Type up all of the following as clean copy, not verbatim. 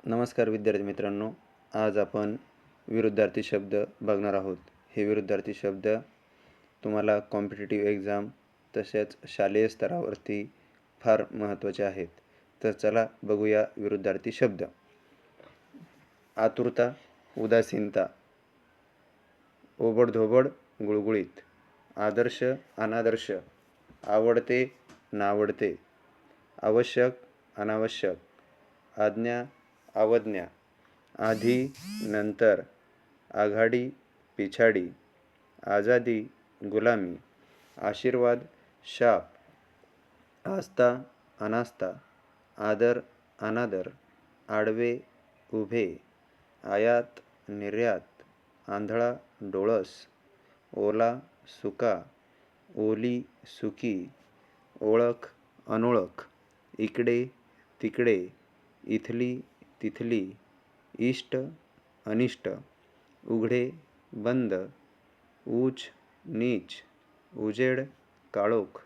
नमस्कार विद्यार्थी मित्रांनो, आज आपण विरुद्धार्थी शब्द बघणार आहोत. हे विरुद्धार्थी शब्द तुम्हाला कॉम्पिटिटिव्ह एक्झाम तसेच शालेय स्तरावरती फार महत्त्वाचे आहेत. तर चला बघूया विरुद्धार्थी शब्द. आतुरता, उदासीनता, ओबडधोबड, गुळगुळीत, आदर्श, अनादर्श, आवडते, नावडते, आवश्यक, अनावश्यक, आज्ञा, अवज्ञा, आधी, नंतर, आघाडी, पिछाडी, आजादी, गुलामी, आशीर्वाद, शाप, आस्था, अनास्था, आदर, अनादर, आडवे, उभे, आयात, निर्यात, आंधळा, डोळस, ओला, सुका, ओली, सुकी, ओळख, अनोळख, इकडे, तिकडे, इथली, तिथली, इष्ट, अनिष्ट, उघडे, बंद, ऊच, नीच, उजेड, काळोख,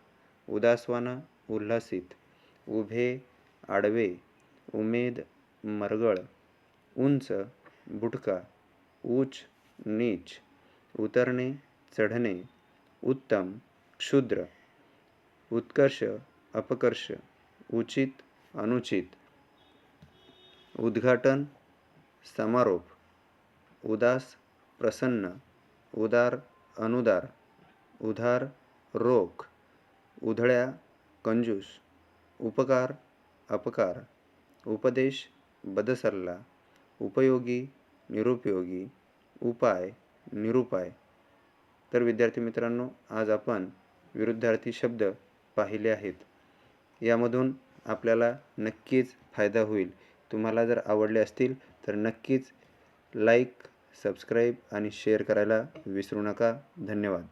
उदासवाना, उल्हासित, उभे, आडवे, उमेद, मरगळ, उंच, बुटका, ऊच, नीच, उतरणे, चढणे, उत्तम, क्षुद्र, उत्कर्ष, अपकर्ष, उचित, अनुचित, उद्घाटन, समारोप, उदास, प्रसन्न, उदार, अनुदार, उधार, रोख, उधळ्या, कंजूस, उपकार, अपकार, उपदेश, बदसल्ला, उपयोगी, निरुपयोगी, उपाय, निरुपाय. तर विद्यार्थी मित्रांनो, आज आपण विरुद्धार्थी शब्द पाहिले आहेत. यामधून आपल्याला नक्कीच फायदा होईल. तुम्हाला जर आवडले असतील तर नक्कीच लाईक, सबस्क्राईब आणि शेअर करायला विसरू नका. धन्यवाद.